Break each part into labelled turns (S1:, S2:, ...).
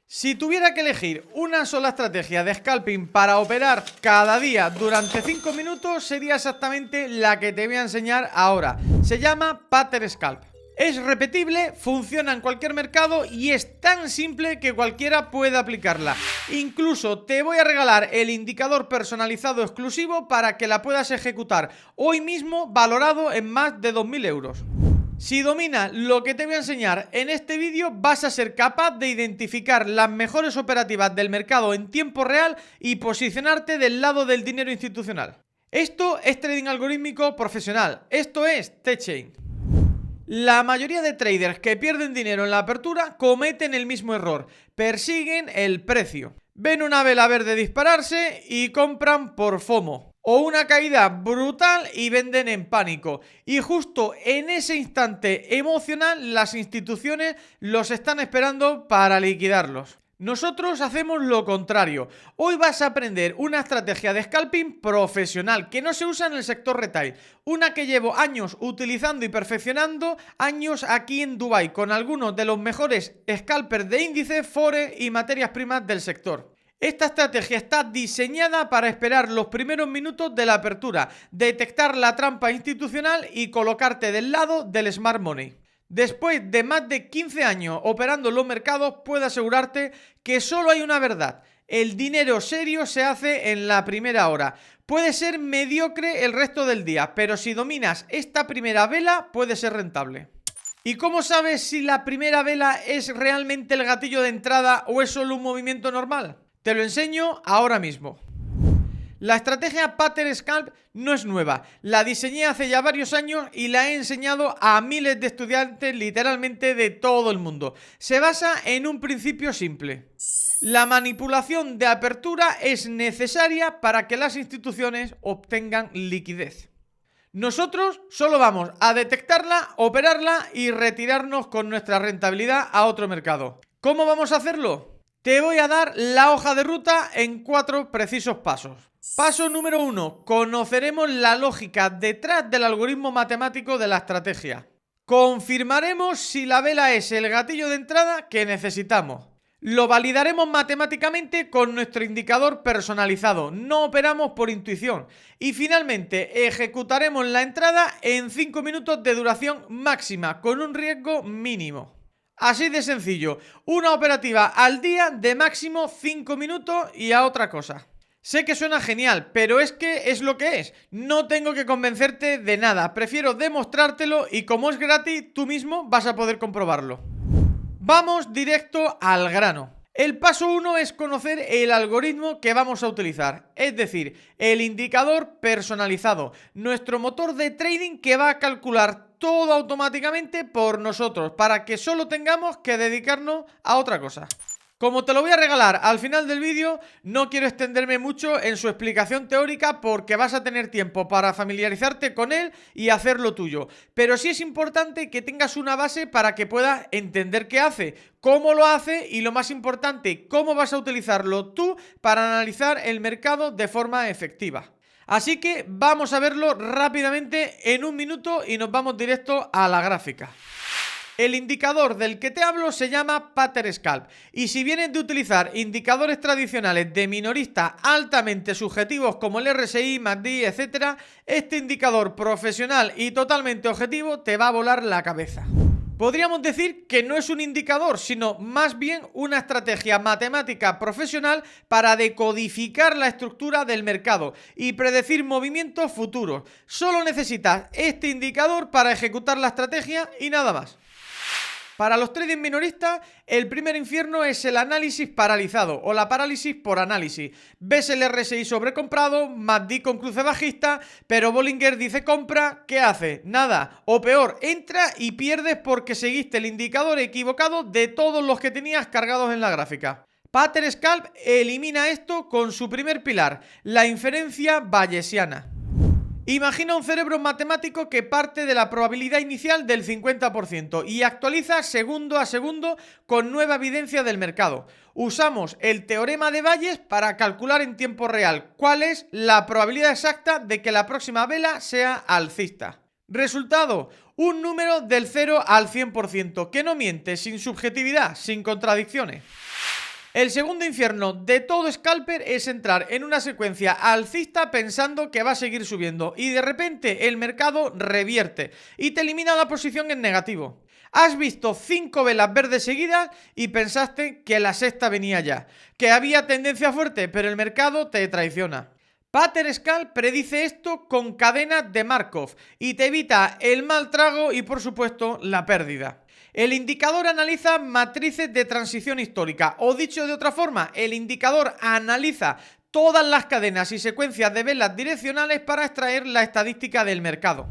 S1: Si tuviera que elegir una sola estrategia de scalping para operar cada día durante 5 minutos, sería exactamente la que te voy a enseñar ahora. Se llama Pattern Scalp. Es repetible, funciona en cualquier mercado y es tan simple que cualquiera puede aplicarla. Incluso te voy a regalar el indicador personalizado exclusivo para que la puedas ejecutar hoy mismo, valorado en más de 2.000 euros. Si dominas lo que te voy a enseñar en este vídeo, vas a ser capaz de identificar las mejores operativas del mercado en tiempo real y posicionarte del lado del dinero institucional. Esto es trading algorítmico profesional, esto es T-Chain. La mayoría de traders que pierden dinero en la apertura cometen el mismo error, persiguen el precio. Ven una vela verde dispararse y compran por FOMO. O una caída brutal y venden en pánico. Y justo en ese instante emocional las instituciones los están esperando para liquidarlos. Nosotros hacemos lo contrario. Hoy vas a aprender una estrategia de scalping profesional que no se usa en el sector retail. Una que llevo años utilizando y perfeccionando, años aquí en Dubái, con algunos de los mejores scalpers de índices, forex y materias primas del sector. Esta estrategia está diseñada para esperar los primeros minutos de la apertura, detectar la trampa institucional y colocarte del lado del smart money. Después de más de 15 años operando en los mercados, puedo asegurarte que solo hay una verdad: el dinero serio se hace en la primera hora. Puede ser mediocre el resto del día, pero si dominas esta primera vela, puede ser rentable. ¿Y cómo sabes si la primera vela es realmente el gatillo de entrada o es solo un movimiento normal? Te lo enseño ahora mismo. La estrategia Pattern Scalp no es nueva, la diseñé hace ya varios años y la he enseñado a miles de estudiantes literalmente de todo el mundo. Se basa en un principio simple: la manipulación de apertura es necesaria para que las instituciones obtengan liquidez. Nosotros solo vamos a detectarla, operarla y retirarnos con nuestra rentabilidad a otro mercado. ¿Cómo vamos a hacerlo? Te voy a dar la hoja de ruta en 4 precisos pasos. Paso número 1. Conoceremos la lógica detrás del algoritmo matemático de la estrategia. Confirmaremos si la vela es el gatillo de entrada que necesitamos. Lo validaremos matemáticamente con nuestro indicador personalizado. No operamos por intuición. Y finalmente ejecutaremos la entrada en 5 minutos de duración máxima, con un riesgo mínimo. Así de sencillo, una operativa al día de máximo 5 minutos y a otra cosa. Sé que suena genial, pero es que es lo que es. No tengo que convencerte de nada, prefiero demostrártelo y como es gratis, tú mismo vas a poder comprobarlo. Vamos directo al grano. El paso 1 es conocer el algoritmo que vamos a utilizar, es decir, el indicador personalizado, nuestro motor de trading que va a calcular todo automáticamente por nosotros para que solo tengamos que dedicarnos a otra cosa. Como te lo voy a regalar al final del vídeo, no quiero extenderme mucho en su explicación teórica porque vas a tener tiempo para familiarizarte con él y hacerlo tuyo. Pero sí es importante que tengas una base para que puedas entender qué hace, cómo lo hace y, lo más importante, cómo vas a utilizarlo tú para analizar el mercado de forma efectiva. Así que vamos a verlo rápidamente en un minuto y nos vamos directo a la gráfica. El indicador del que te hablo se llama Pattern Scalp y si vienes de utilizar indicadores tradicionales de minorista altamente subjetivos como el RSI, MACD, etc., este indicador profesional y totalmente objetivo te va a volar la cabeza. Podríamos decir que no es un indicador, sino más bien una estrategia matemática profesional para decodificar la estructura del mercado y predecir movimientos futuros. Solo necesitas este indicador para ejecutar la estrategia y nada más. Para los traders minoristas, el primer infierno es el análisis paralizado o la parálisis por análisis. Ves el RSI sobrecomprado, MACD con cruce bajista, pero Bollinger dice compra, ¿qué hace? Nada, o peor, entra y pierdes porque seguiste el indicador equivocado de todos los que tenías cargados en la gráfica. Pattern Scalp elimina esto con su primer pilar, la inferencia bayesiana. Imagina un cerebro matemático que parte de la probabilidad inicial del 50% y actualiza segundo a segundo con nueva evidencia del mercado. Usamos el teorema de Bayes para calcular en tiempo real cuál es la probabilidad exacta de que la próxima vela sea alcista. Resultado, un número del 0 al 100%, que no miente, sin subjetividad, sin contradicciones. El segundo infierno de todo scalper es entrar en una secuencia alcista pensando que va a seguir subiendo y de repente el mercado revierte y te elimina la posición en negativo. Has visto 5 velas verdes seguidas y pensaste que la sexta venía ya, que había tendencia fuerte, pero el mercado te traiciona. Pater Scalp predice esto con cadenas de Markov y te evita el mal trago y por supuesto la pérdida. El indicador analiza matrices de transición histórica, o dicho de otra forma, el indicador analiza todas las cadenas y secuencias de velas direccionales para extraer la estadística del mercado.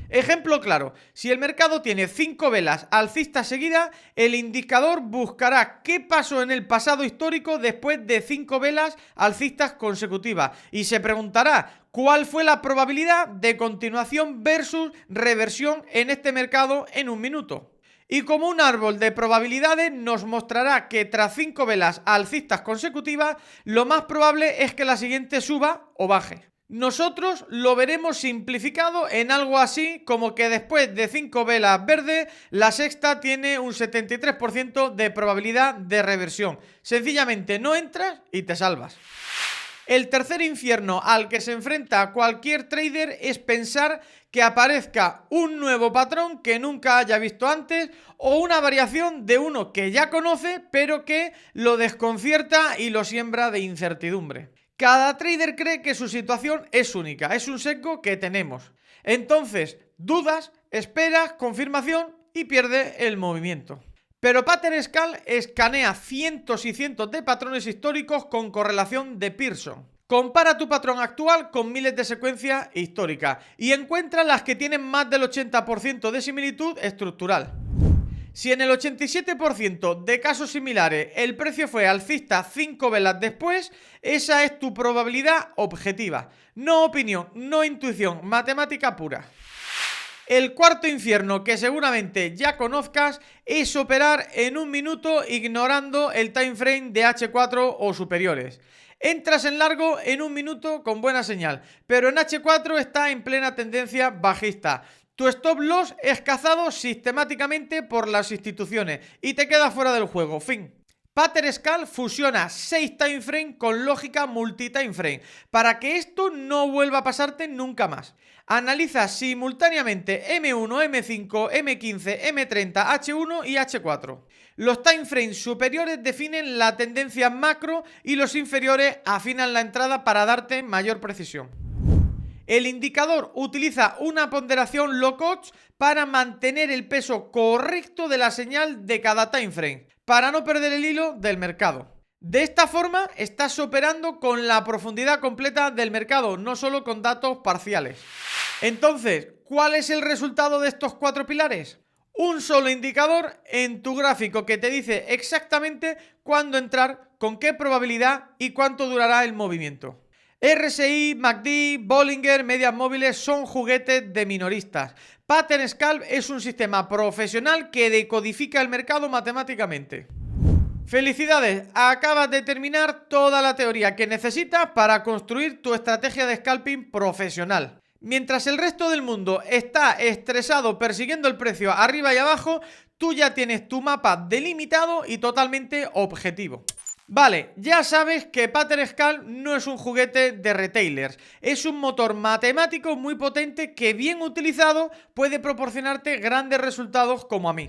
S1: Ejemplo claro, si el mercado tiene 5 velas alcistas seguidas, el indicador buscará qué pasó en el pasado histórico después de 5 velas alcistas consecutivas y se preguntará cuál fue la probabilidad de continuación versus reversión en este mercado en un minuto. Y como un árbol de probabilidades nos mostrará que tras 5 velas alcistas consecutivas, lo más probable es que la siguiente suba o baje. Nosotros lo veremos simplificado en algo así como que después de 5 velas verdes, la sexta tiene un 73% de probabilidad de reversión. Sencillamente no entras y te salvas. El tercer infierno al que se enfrenta cualquier trader es pensar que aparezca un nuevo patrón que nunca haya visto antes o una variación de uno que ya conoce pero que lo desconcierta y lo siembra de incertidumbre. Cada trader cree que su situación es única, es un sesgo que tenemos. Entonces, dudas, esperas, confirmación y pierde el movimiento. Pero Pater Scalp escanea cientos y cientos de patrones históricos con correlación de Pearson. Compara tu patrón actual con miles de secuencias históricas y encuentra las que tienen más del 80% de similitud estructural. Si en el 87% de casos similares el precio fue alcista 5 velas después, esa es tu probabilidad objetiva. No opinión, no intuición, matemática pura. El cuarto infierno que seguramente ya conozcas es operar en un minuto ignorando el time frame de H4 o superiores. Entras en largo en un minuto con buena señal, pero en H4 está en plena tendencia bajista. Tu stop loss es cazado sistemáticamente por las instituciones y te quedas fuera del juego. Fin. Pater Scalp fusiona 6 time frame con lógica multi-time frame para que esto no vuelva a pasarte nunca más. Analiza simultáneamente M1, M5, M15, M30, H1 y H4. Los time frames superiores definen la tendencia macro y los inferiores afinan la entrada para darte mayor precisión. El indicador utiliza una ponderación low cost para mantener el peso correcto de la señal de cada time frame, para no perder el hilo del mercado. De esta forma estás operando con la profundidad completa del mercado, no solo con datos parciales. Entonces, ¿cuál es el resultado de estos 4 pilares? Un solo indicador en tu gráfico que te dice exactamente cuándo entrar, con qué probabilidad y cuánto durará el movimiento. RSI, MACD, Bollinger, medias móviles son juguetes de minoristas. Pater Scalp es un sistema profesional que decodifica el mercado matemáticamente. ¡Felicidades! Acabas de terminar toda la teoría que necesitas para construir tu estrategia de scalping profesional. Mientras el resto del mundo está estresado persiguiendo el precio arriba y abajo, tú ya tienes tu mapa delimitado y totalmente objetivo. Vale, ya sabes que Pater Scalp no es un juguete de retailers, es un motor matemático muy potente que bien utilizado puede proporcionarte grandes resultados como a mí.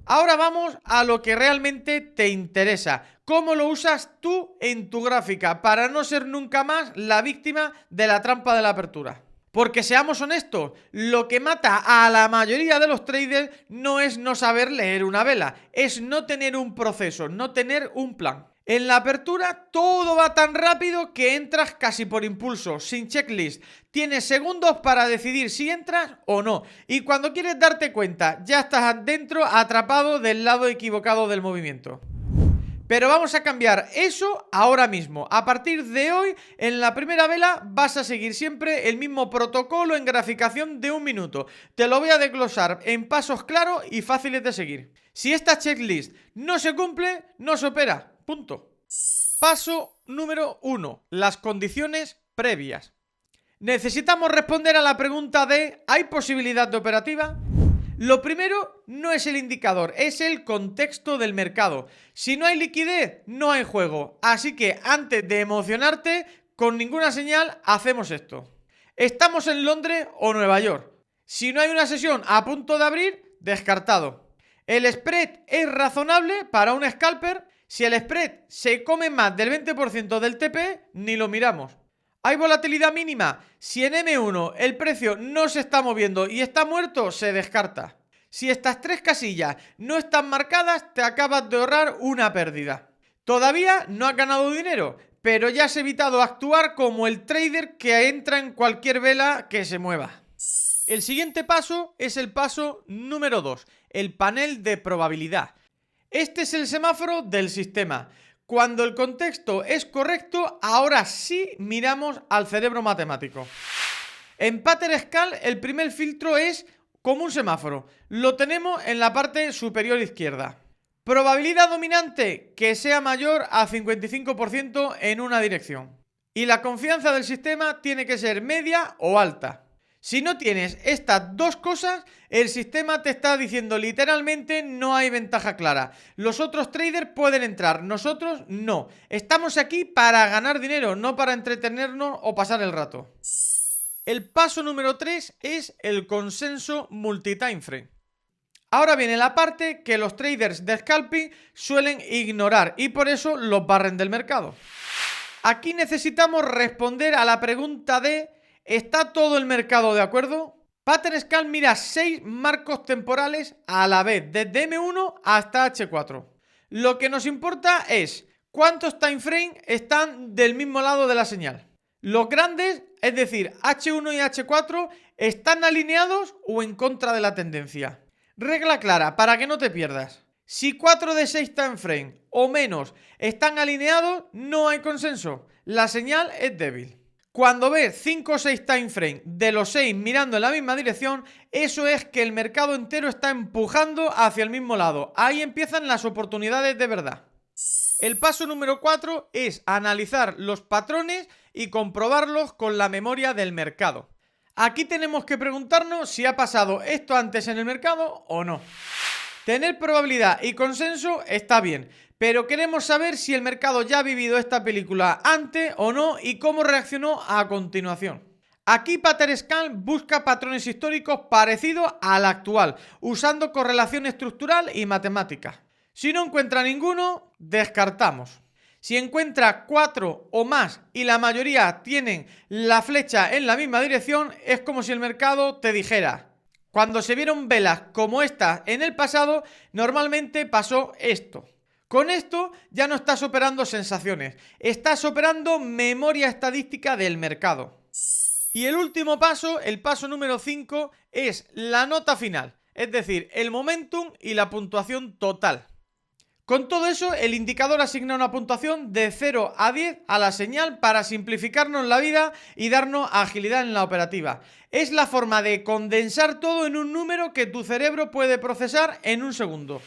S1: Ahora vamos a lo que realmente te interesa, cómo lo usas tú en tu gráfica para no ser nunca más la víctima de la trampa de la apertura. Porque seamos honestos, lo que mata a la mayoría de los traders no es no saber leer una vela, es no tener un proceso, no tener un plan. En la apertura todo va tan rápido que entras casi por impulso, sin checklist. Tienes segundos para decidir si entras o no. Y cuando quieres darte cuenta, ya estás dentro atrapado del lado equivocado del movimiento. Pero vamos a cambiar eso ahora mismo. A partir de hoy, en la primera vela vas a seguir siempre el mismo protocolo en graficación de un minuto. Te lo voy a desglosar en pasos claros y fáciles de seguir. Si esta checklist no se cumple, no se opera. Punto. Paso número 1. Las condiciones previas. Necesitamos responder a la pregunta de ¿hay posibilidad de operativa? Lo primero no es el indicador, es el contexto del mercado. Si no hay liquidez, no hay juego. Así que antes de emocionarte, con ninguna señal hacemos esto. Estamos en Londres o Nueva York. Si no hay una sesión a punto de abrir, descartado. El spread es razonable para un scalper. Si el spread se come más del 20% del TP, ni lo miramos. ¿Hay volatilidad mínima? Si en M1 el precio no se está moviendo y está muerto, se descarta. Si estas tres casillas no están marcadas, te acabas de ahorrar una pérdida. Todavía no has ganado dinero, pero ya has evitado actuar como el trader que entra en cualquier vela que se mueva. El siguiente paso es el paso número 2, el panel de probabilidad. Este es el semáforo del sistema. Cuando el contexto es correcto, ahora sí miramos al cerebro matemático. En PaterScale el primer filtro es como un semáforo. Lo tenemos en la parte superior izquierda. Probabilidad dominante que sea mayor a 55% en una dirección. Y la confianza del sistema tiene que ser media o alta. Si no tienes estas dos cosas, el sistema te está diciendo literalmente no hay ventaja clara. Los otros traders pueden entrar, nosotros no. Estamos aquí para ganar dinero, no para entretenernos o pasar el rato. El paso número 3 es el consenso multitimeframe. Ahora viene la parte que los traders de scalping suelen ignorar y por eso los barren del mercado. Aquí necesitamos responder a la pregunta de ¿está todo el mercado de acuerdo? PaterScale mira 6 marcos temporales a la vez, desde M1 hasta H4. Lo que nos importa es cuántos timeframes están del mismo lado de la señal. Los grandes, es decir, H1 y H4, están alineados o en contra de la tendencia. Regla clara, para que no te pierdas. Si 4 de 6 timeframes o menos están alineados, no hay consenso. La señal es débil. Cuando ves 5 o 6 timeframes de los 6 mirando en la misma dirección, eso es que el mercado entero está empujando hacia el mismo lado. Ahí empiezan las oportunidades de verdad. El paso número 4 es analizar los patrones y comprobarlos con la memoria del mercado. Aquí tenemos que preguntarnos si ha pasado esto antes en el mercado o no. Tener probabilidad y consenso está bien, pero queremos saber si el mercado ya ha vivido esta película antes o no y cómo reaccionó a continuación. Aquí PaterScale busca patrones históricos parecidos al actual, usando correlación estructural y matemática. Si no encuentra ninguno, descartamos. Si encuentra 4 o más y la mayoría tienen la flecha en la misma dirección, es como si el mercado te dijera: cuando se vieron velas como esta en el pasado, normalmente pasó esto. Con esto ya no estás operando sensaciones, estás operando memoria estadística del mercado. Y el último paso, el paso número 5, es la nota final, es decir, el momentum y la puntuación total. Con todo eso, el indicador asigna una puntuación de 0 a 10 a la señal para simplificarnos la vida y darnos agilidad en la operativa. Es la forma de condensar todo en un número que tu cerebro puede procesar en un segundo.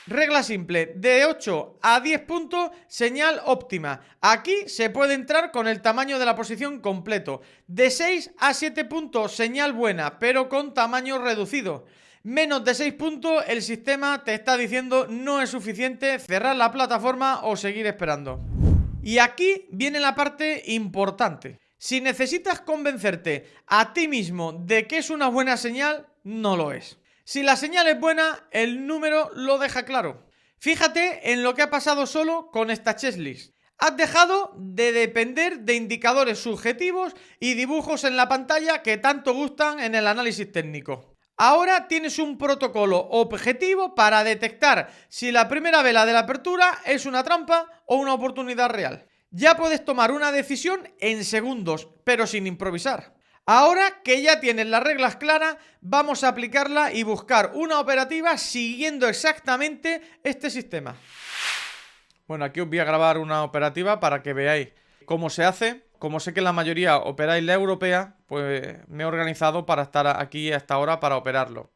S1: Regla simple, de 8 a 10 puntos, señal óptima. Aquí se puede entrar con el tamaño de la posición completo. De 6 a 7 puntos, señal buena, pero con tamaño reducido. Menos de 6 puntos, el sistema te está diciendo no es suficiente, cerrar la plataforma o seguir esperando. Y aquí viene la parte importante. Si necesitas convencerte a ti mismo de que es una buena señal, no lo es. Si la señal es buena, el número lo deja claro. Fíjate en lo que ha pasado solo con esta checklist. Has dejado de depender de indicadores subjetivos y dibujos en la pantalla que tanto gustan en el análisis técnico. Ahora tienes un protocolo objetivo para detectar si la primera vela de la apertura es una trampa o una oportunidad real. Ya puedes tomar una decisión en segundos, pero sin improvisar. Ahora que ya tienes las reglas claras, vamos a aplicarla y buscar una operativa siguiendo exactamente este sistema. Bueno, aquí os voy a grabar una operativa para que veáis cómo se hace. Como sé que la mayoría operáis la europea, pues me he organizado para estar aquí a esta hora para operarlo.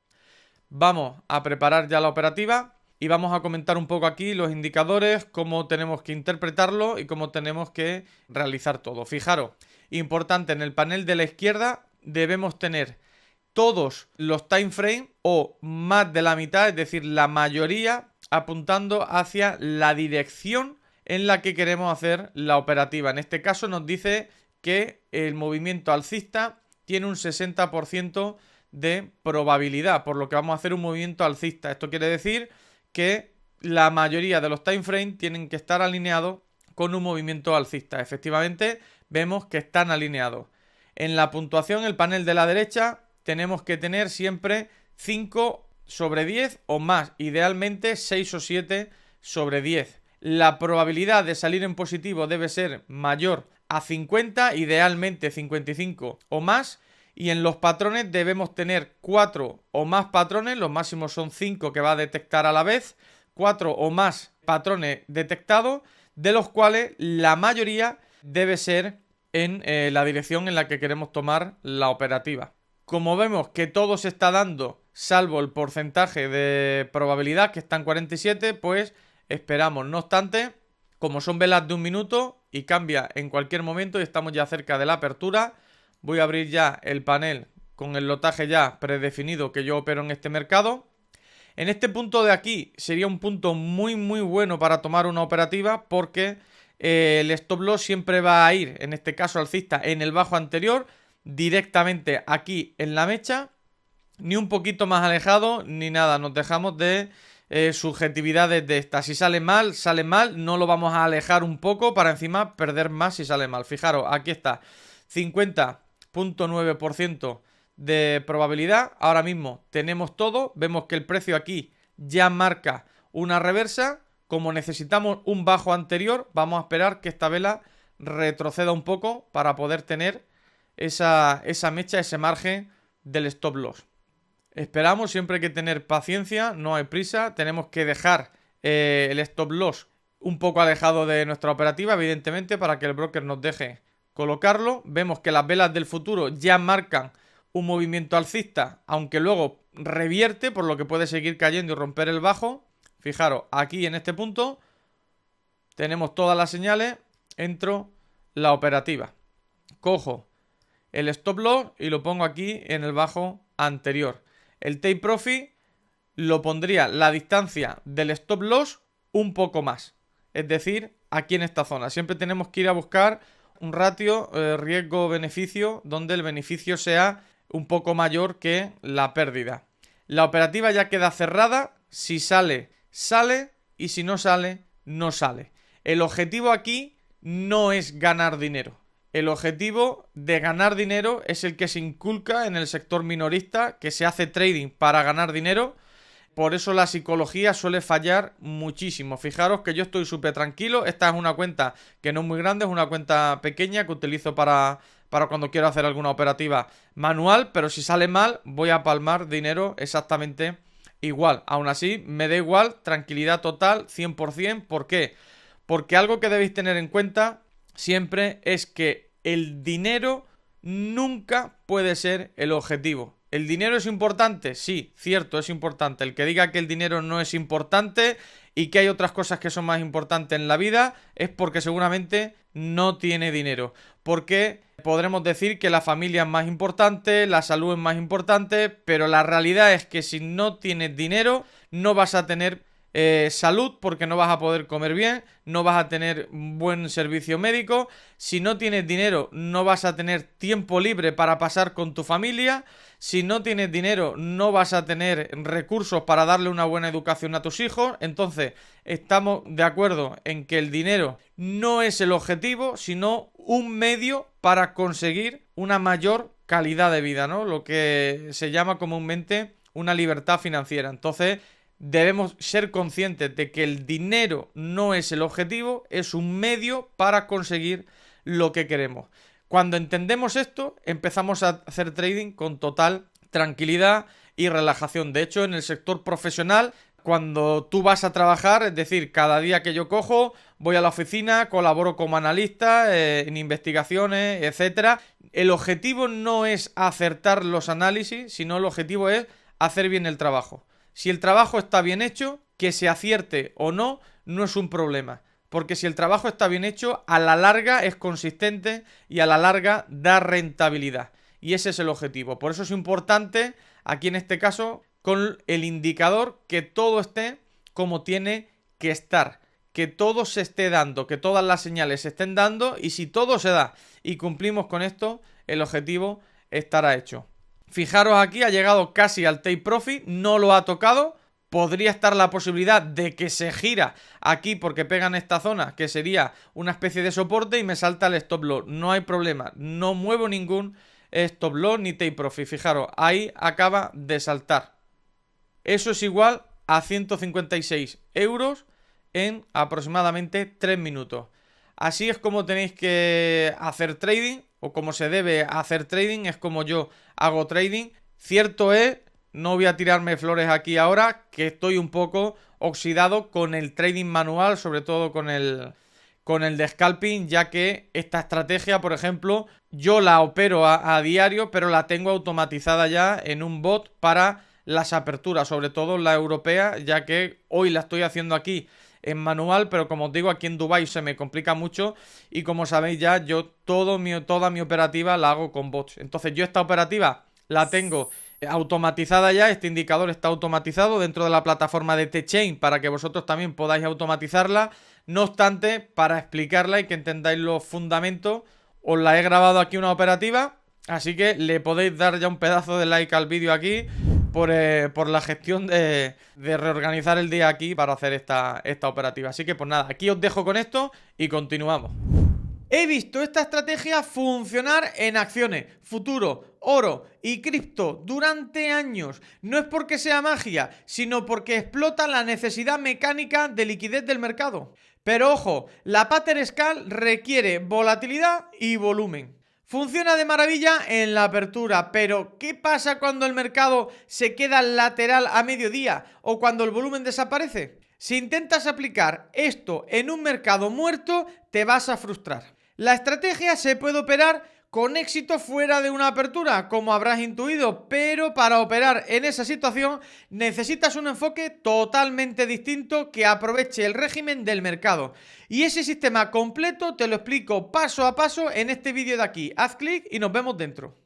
S1: Vamos a preparar ya la operativa y vamos a comentar un poco aquí los indicadores, cómo tenemos que interpretarlo y cómo tenemos que realizar todo. Fijaros, importante, en el panel de la izquierda debemos tener todos los time frames o más de la mitad, es decir, la mayoría apuntando hacia la dirección en la que queremos hacer la operativa. En este caso nos dice que el movimiento alcista tiene un 60% de probabilidad, por lo que vamos a hacer un movimiento alcista. Esto quiere decir que la mayoría de los time frames tienen que estar alineados con un movimiento alcista. Efectivamente, vemos que están alineados. En la puntuación, el panel de la derecha, tenemos que tener siempre 5/10 o más, idealmente 6 o 7/10. La probabilidad de salir en positivo debe ser mayor a 50, idealmente 55 o más. Y en los patrones debemos tener 4 o más patrones, los máximos son 5 que va a detectar a la vez, 4 o más patrones detectados, de los cuales la mayoría debe ser en la dirección en la que queremos tomar la operativa. Como vemos que todo se está dando, salvo el porcentaje de probabilidad que está en 47, pues esperamos. No obstante, como son velas de 1 minuto y cambia en cualquier momento y estamos ya cerca de la apertura, voy a abrir ya el panel con el lotaje ya predefinido que yo opero en este mercado. En este punto de aquí sería un punto muy bueno para tomar una operativa porque el stop loss siempre va a ir, en este caso alcista, en el bajo anterior, directamente aquí en la mecha, ni un poquito más alejado ni nada. Nos dejamos de subjetividades de estas. Si sale mal, no lo vamos a alejar un poco para encima perder más si sale mal. Fijaros, aquí está, 50.9% de probabilidad. Ahora mismo tenemos todo, vemos que el precio aquí ya marca una reversa. Como necesitamos un bajo anterior, vamos a esperar que esta vela retroceda un poco para poder tener esa mecha, ese margen del stop loss. Esperamos, siempre hay que tener paciencia, no hay prisa, tenemos que dejar el stop loss un poco alejado de nuestra operativa, evidentemente, para que el broker nos deje colocarlo. Vemos que las velas del futuro ya marcan un movimiento alcista, aunque luego revierte, por lo que puede seguir cayendo y romper el bajo. Fijaros, aquí en este punto tenemos todas las señales, entro la operativa, cojo el stop loss y lo pongo aquí en el bajo anterior. El take profit lo pondría la distancia del stop loss un poco más, es decir, aquí en esta zona. Siempre tenemos que ir a buscar un ratio riesgo-beneficio donde el beneficio sea un poco mayor que la pérdida. La operativa ya queda cerrada. Si sale, sale, y si no sale, no sale. El objetivo aquí no es ganar dinero. El objetivo de ganar dinero es el que se inculca en el sector minorista, que se hace trading para ganar dinero. Por eso la psicología suele fallar muchísimo. Fijaros que yo estoy súper tranquilo. Esta es una cuenta que no es muy grande, es una cuenta pequeña que utilizo para cuando quiero hacer alguna operativa manual. Pero si sale mal, voy a palmar dinero exactamente igual. Aún así, me da igual, tranquilidad total, 100%. ¿Por qué? Porque algo que debéis tener en cuenta siempre es que el dinero nunca puede ser el objetivo. ¿El dinero es importante? Sí, cierto, es importante. El que diga que el dinero no es importante y que hay otras cosas que son más importantes en la vida es porque seguramente no tiene dinero. Porque podremos decir que la familia es más importante, la salud es más importante, pero la realidad es que si no tienes dinero no vas a tener salud, porque no vas a poder comer bien, no vas a tener buen servicio médico. Si no tienes dinero no vas a tener tiempo libre para pasar con tu familia. Si no tienes dinero no vas a tener recursos para darle una buena educación a tus hijos. Entonces estamos de acuerdo en que el dinero no es el objetivo, sino un medio para conseguir una mayor calidad de vida, ¿no? Lo que se llama comúnmente una libertad financiera. Entonces debemos ser conscientes de que el dinero no es el objetivo, es un medio para conseguir lo que queremos. Cuando entendemos esto, empezamos a hacer trading con total tranquilidad y relajación. De hecho, en el sector profesional, cuando tú vas a trabajar, es decir, cada día que yo cojo, voy a la oficina, colaboro como analista en investigaciones, etcétera. El objetivo no es acertar los análisis, sino el objetivo es hacer bien el trabajo. Si el trabajo está bien hecho, que se acierte o no, no es un problema. Porque si el trabajo está bien hecho, a la larga es consistente y a la larga da rentabilidad. y ese es el objetivo. Por eso es importante, aquí en este caso, con el indicador, que todo esté como tiene que estar, que todo se esté dando, que todas las señales se estén dando, y si todo se da y cumplimos con esto, el objetivo estará hecho. Fijaros aquí, ha llegado casi al take profit, no lo ha tocado. Podría estar la posibilidad de que se gira aquí porque pega en esta zona, que sería una especie de soporte, y me salta el stop loss. No hay problema, no muevo ningún stop loss ni take profit. Fijaros, ahí acaba de saltar. Eso es igual a 156 euros en aproximadamente 3 minutos. Así es como tenéis que hacer trading, o como se debe hacer trading, es como yo hago trading. Cierto es, no voy a tirarme flores aquí ahora, que estoy un poco oxidado con el trading manual, sobre todo con el de scalping, ya que esta estrategia, por ejemplo, yo la opero a diario, pero la tengo automatizada ya en un bot para las aperturas, sobre todo la europea, ya que hoy la estoy haciendo aquí en manual, pero como os digo, aquí en Dubai se me complica mucho, y como sabéis ya, yo toda mi operativa la hago con bots. Entonces yo esta operativa la tengo automatizada ya, este indicador está automatizado dentro de la plataforma de T-Chain para que vosotros también podáis automatizarla. No obstante, para explicarla y que entendáis los fundamentos, os la he grabado aquí una operativa, así que le podéis dar ya un pedazo de like al vídeo aquí por la gestión de reorganizar el día aquí para hacer esta operativa. Así que pues nada, aquí os dejo con esto y continuamos. He visto esta estrategia funcionar en acciones, futuro, oro y cripto durante años. No es porque sea magia, sino porque explota la necesidad mecánica de liquidez del mercado. Pero ojo, la pattern scale requiere volatilidad y volumen. Funciona de maravilla en la apertura, pero ¿qué pasa cuando el mercado se queda lateral a mediodía o cuando el volumen desaparece? Si intentas aplicar esto en un mercado muerto, te vas a frustrar. La estrategia se puede operar con éxito fuera de una apertura, como habrás intuido, pero para operar en esa situación necesitas un enfoque totalmente distinto que aproveche el régimen del mercado. Y ese sistema completo te lo explico paso a paso en este vídeo de aquí. Haz clic y nos vemos dentro.